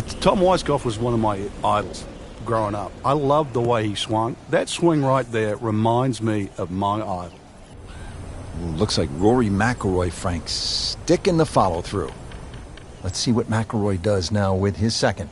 Tom Weiskopf was one of my idols growing up. I loved the way he swung. That swing right there reminds me of my idol. Ooh, looks like Rory MCILROY, Frank, sticking the follow-through. Let's see what McIlroy does now with his second.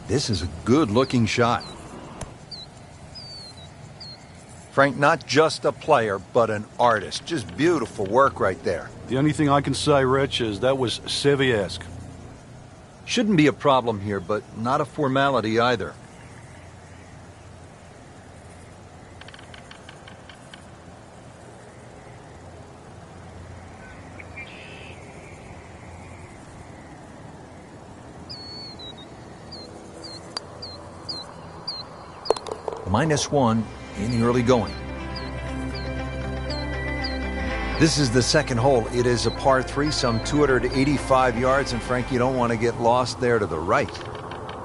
This is a good-looking shot. Frank, not just a player, but an artist. Just beautiful work right there. The only thing I can say, Rich, is that was Seve-esque. Shouldn't be a problem here, but not a formality either. -1 in the early going. This is the second hole. It is a par 3, some 285 yards, and Frank, you don't want to get lost there to the right.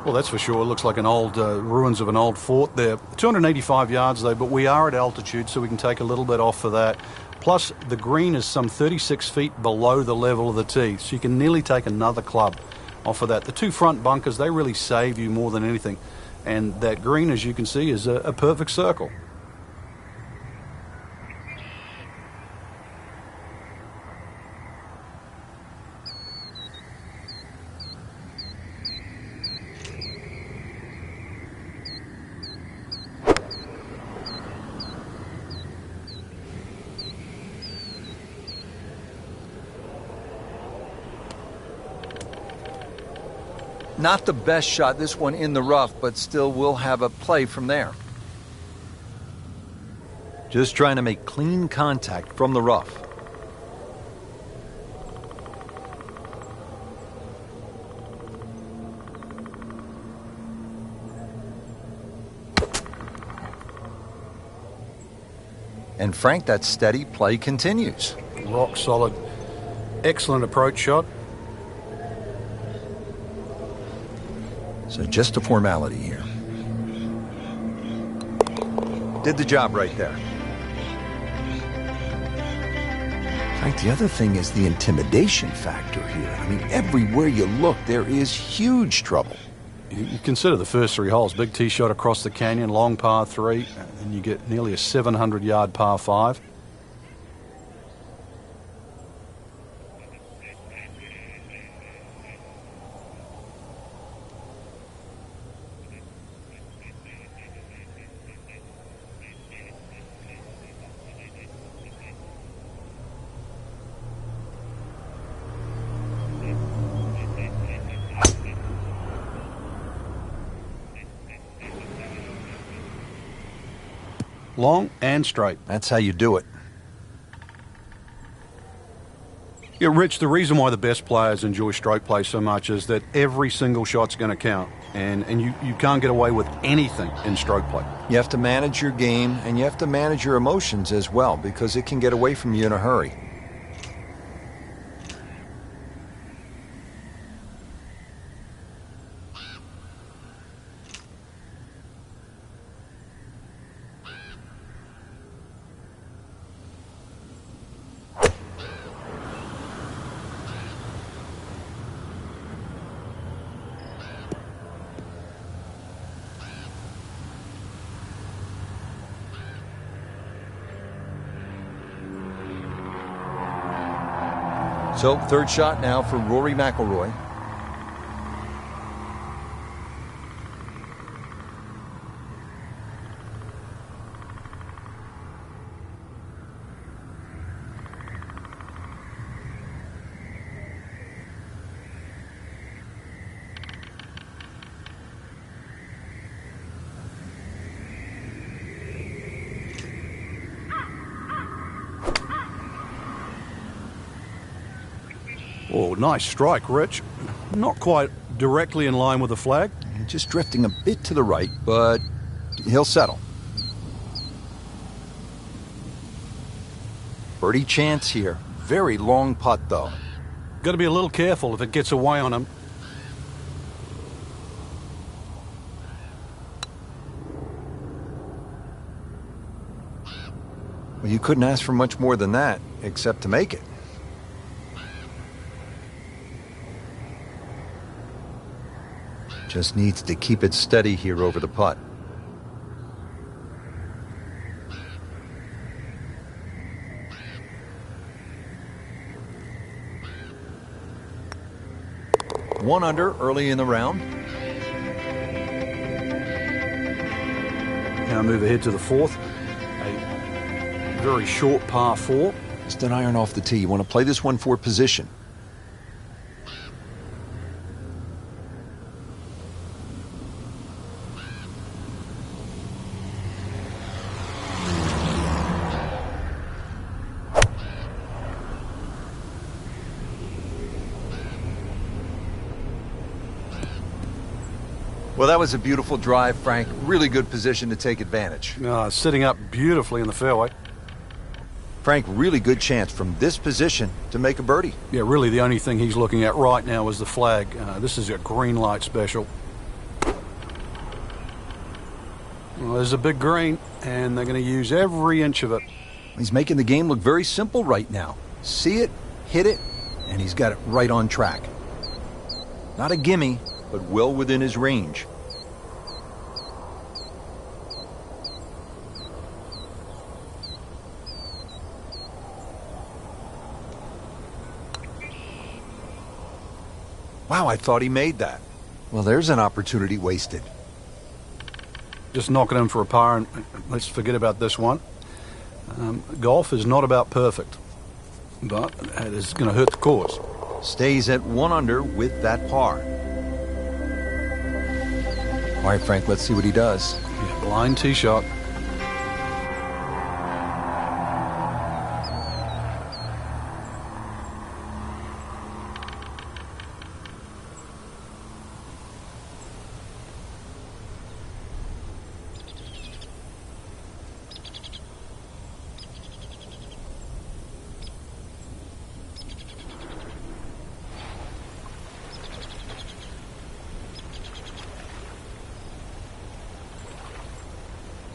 Well, that's for sure. It looks like an old ruins of an old fort there. 285 yards, though, but we are at altitude, so we can take a little bit off for that. Plus, the green is some 36 feet below the level of the tee, so you can nearly take another club off of that. The two front bunkers, they really save you more than anything. And that green, as you can see, is a perfect circle. Not the best shot, this one in the rough, but still will have a play from there. Just trying to make clean contact from the rough. And Frank, that steady play continues. Rock solid. Excellent approach shot. So just a formality here. Did the job right there. Frank, the other thing is the intimidation factor here. I mean, everywhere you look, there is huge trouble. You consider the first 3 holes. Big tee shot across the canyon, long par 3, and you get nearly a 700-yard par 5. Long and straight. That's how you do it. Yeah, Rich, the reason why the best players enjoy stroke play so much is that every single shot's going to count. And you can't get away with anything in stroke play. You have to manage your game, and you have to manage your emotions as well, because it can get away from you in a hurry. So, third shot now for Rory McIlroy. Oh, nice strike, Rich. Not quite directly in line with the flag. Just drifting a bit to the right, but he'll settle. Birdie chance here. Very long putt, though. Got to be a little careful if it gets away on him. you couldn't ask for much more than that, except to make it. Just needs to keep it steady here over the putt. One under early in the round. Now move ahead to the fourth. A very short par 4. Just an iron off the tee. You want to play this one for position. Well, that was a beautiful drive, Frank. Really good position to take advantage. Sitting up beautifully in the fairway. Frank, really good chance from this position to make a birdie. Yeah, really the only thing he's looking at right now is the flag. This is a green light special. Well, there's a big green, and they're going to use every inch of it. He's making the game look very simple right now. See it, hit it, and he's got it right on track. Not a gimme, but well within his range. Wow, I thought he made that. Well, there's an opportunity wasted. Just knocking in for a par, and let's forget about this one. Golf is not about perfect, but it is going to hurt the cause. Stays at 1 under with that par. All right, Frank, let's see what he does. Yeah, blind tee shot.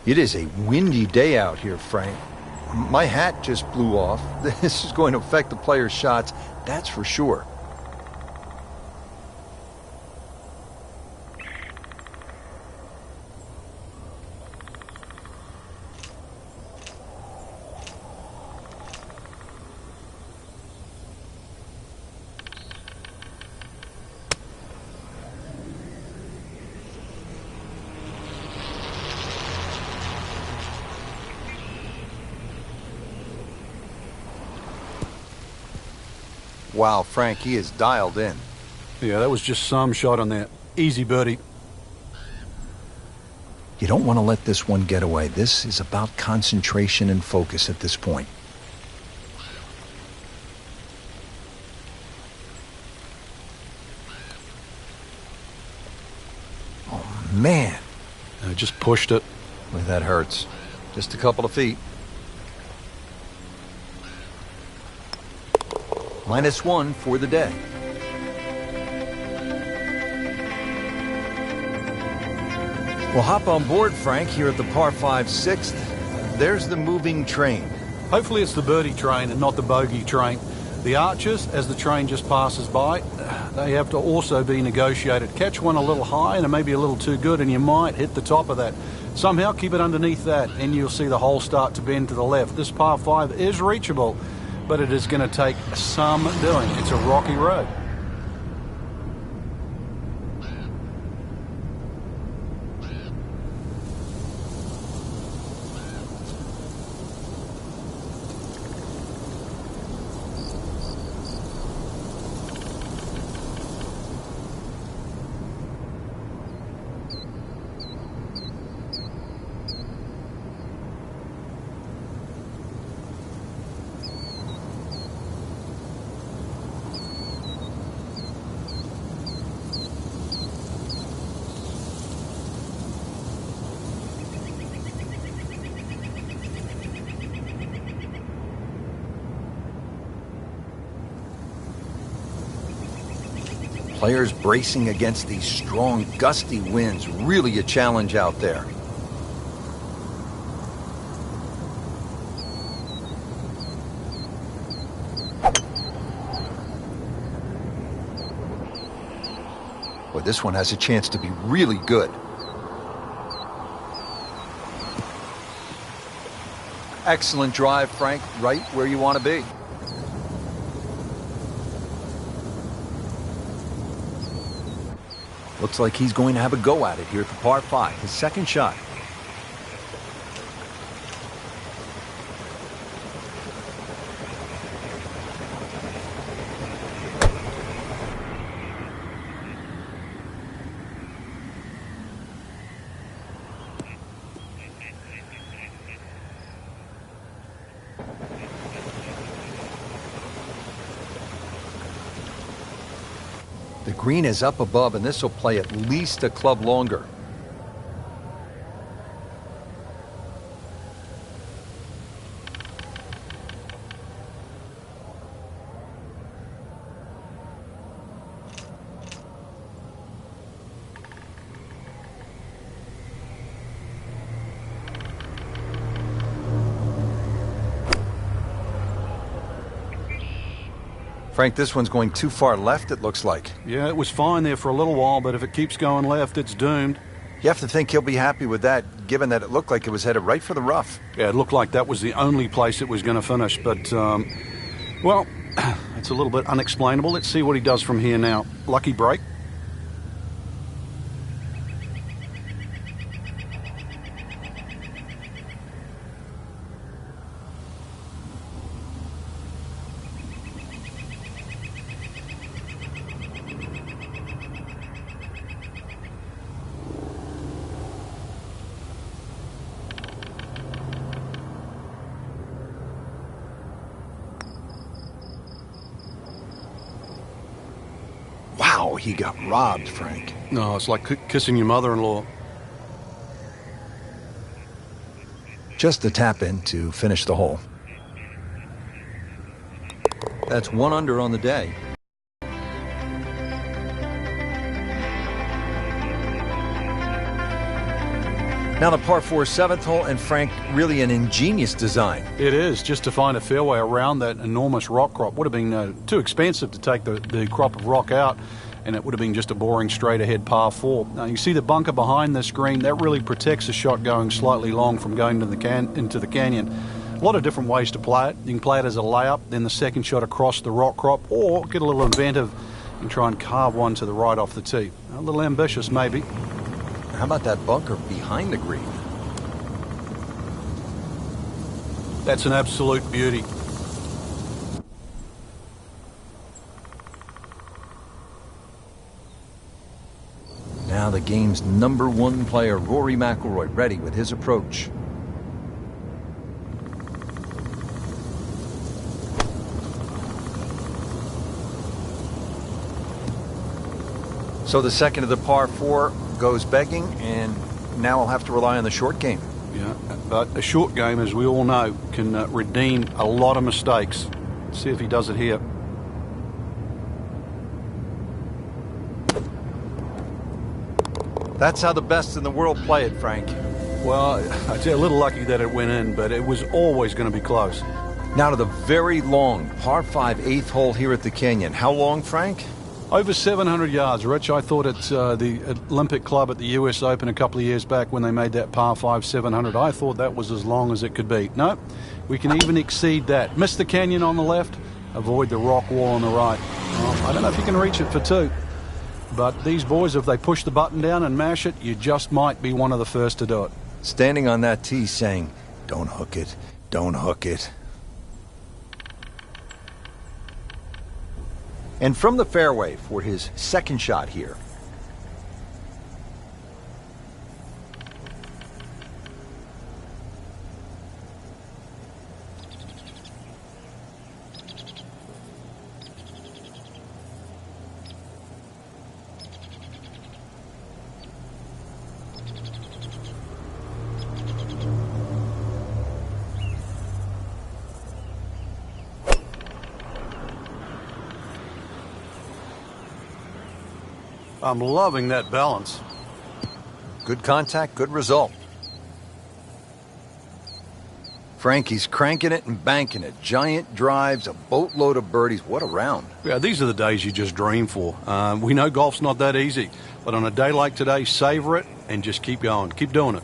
It is a windy day out here, Frank. My hat just blew off. This is going to affect the players' shots, that's for sure. Wow, Frank, he is dialed in. Yeah, that was just some shot on that. Easy birdie. You don't want to let this one get away. This is about concentration and focus at this point. Oh, man. Just pushed it. Boy, that hurts. Just a couple of feet. -1 for the day. Well, hop on board, Frank, here at the par 5 6th. There's the moving train. Hopefully it's the birdie train and not the bogey train. The arches, as the train just passes by, they have to also be negotiated. Catch one a little high and it may be a little too good, and you might hit the top of that. Somehow keep it underneath that, and you'll see the hole start to bend to the left. This par 5 is reachable, but it is going to take some doing. It's a rocky road. Players bracing against these strong, gusty winds. Really a challenge out there. Boy, this one has a chance to be really good. Excellent drive, Frank. Right where you want to be. Looks like he's going to have a go at it here at the par 5, his second shot. The green is up above, and this will play at least a club longer. Frank, this one's going too far left, it looks like. Yeah, it was fine there for a little while, but if it keeps going left, it's doomed. You have to think he'll be happy with that, given that it looked like it was headed right for the rough. Yeah, it looked like that was the only place it was going to finish, but, well, it's a little bit unexplainable. Let's see what he does from here now. Lucky break. Wow, he got robbed, Frank. No, it's like kissing your mother-in-law. Just a tap in to finish the hole. That's 1 under on the day. Now the par 4 7th hole, and Frank, really an ingenious design. It is, just to find a fairway around that enormous rock crop. Would have been too expensive to take the crop of rock out, and it would have been just a boring straight-ahead par 4. Now, you see the bunker behind this green. That really protects a shot going slightly long from going into the canyon. A lot of different ways to play it. You can play it as a layup, then the second shot across the rock crop, or get a little inventive and try and carve one to the right off the tee. A little ambitious, maybe. How about that bunker behind the green? That's an absolute beauty. Now the game's #1 player, Rory MCILROY, ready with his approach. So the second of the par 4 goes begging, and now I'll have to rely on the short game. Yeah, but a short game, as we all know, can redeem a lot of mistakes. Let's see if he does it here. That's how the best in the world play it, Frank. Well, I'd say a little lucky that it went in, but it was always going to be close. Now to the very long par 5 8th hole here at the Canyon. How long, Frank? Over 700 yards, Rich. I thought at the Olympic Club at the US Open a couple of years back when they made that par 5 700, I thought that was as long as it could be. No, we can even exceed that. Miss the canyon on the left, avoid the rock wall on the right. Well, I don't know if you can reach it for 2, but these boys, if they push the button down and mash it, you just might be one of the first to do it. Standing on that tee saying, don't hook it, don't hook it. And from the fairway for his second shot here. I'm loving that balance. Good contact, good result. Frankie's cranking it and banking it. Giant drives, a boatload of birdies. What a round. Yeah, these are the days you just dream for. We know golf's not that easy, but on a day like today, savor it and just keep going. Keep doing it.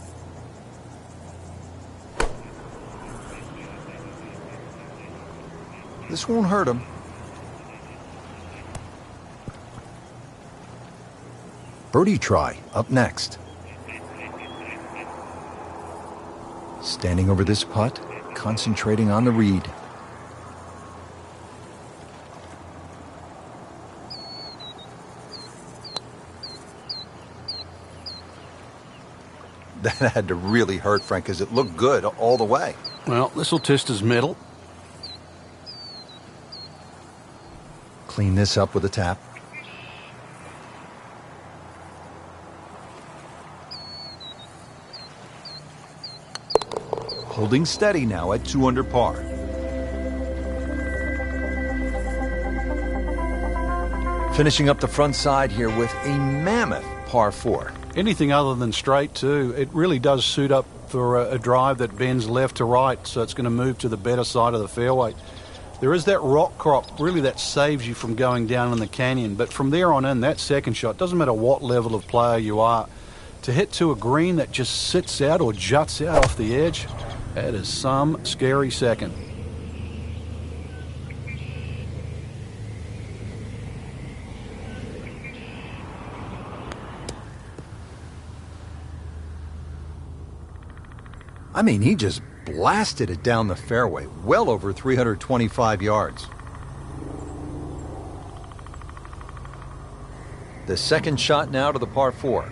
This won't hurt him. Birdie try up next. Standing over this putt, concentrating on the read. That had to really hurt Frank because it looked good all the way. Well, this will test his mettle. Clean this up with a tap. Holding steady now at 2 under par. Finishing up the front side here with a mammoth par 4. Anything other than straight, too, it really does suit up for a drive that bends left to right, so it's going to move to the better side of the fairway. There is that rock crop, really, that saves you from going down in the canyon. But from there on in, that second shot, doesn't matter what level of player you are, to hit to a green that just sits out or juts out off the edge, that is some scary second. I mean, he just blasted it down the fairway, well over 325 yards. The second shot now to the par 4.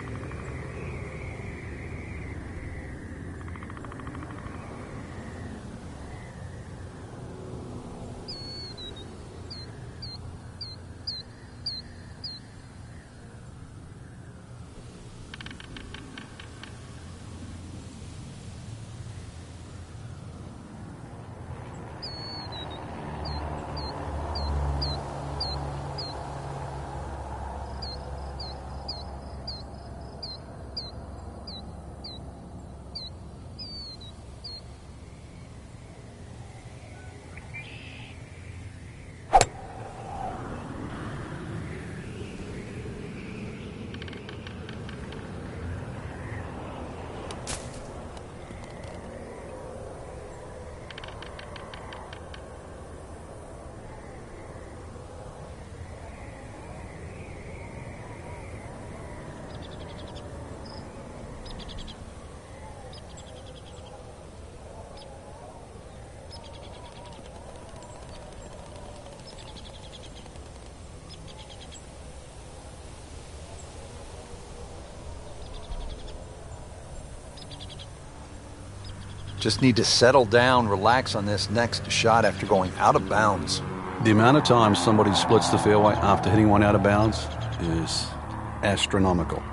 Just need to settle down, relax on this next shot after going out of bounds. The amount of times somebody splits the fairway after hitting one out of bounds is astronomical.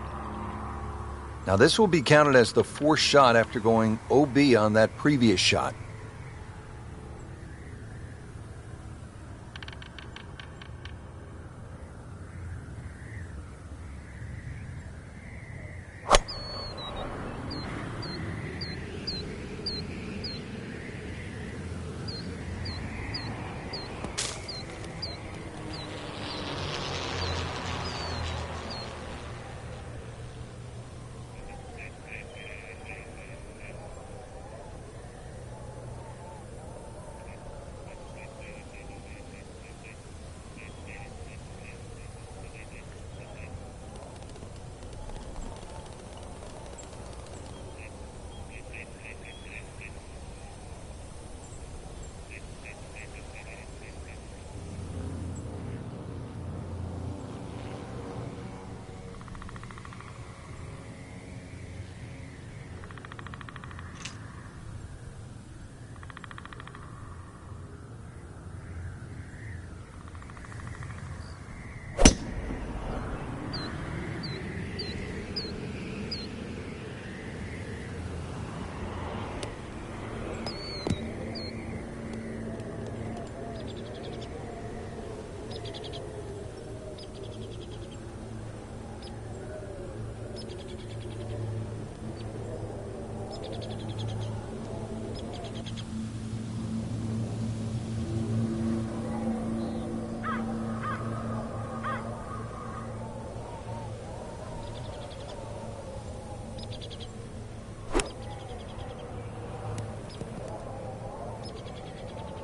Now this will be counted as the 4th shot after going OB on that previous shot.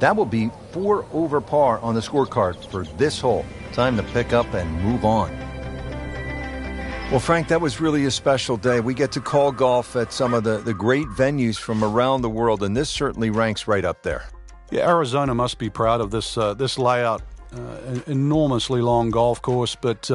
That will be 4 over par on the scorecard for this hole. Time to pick up and move on. Well, Frank, that was really a special day. We get to call golf at some of the great venues from around the world, and this certainly ranks right up there. Yeah, Arizona must be proud of this layout. An enormously long golf course, but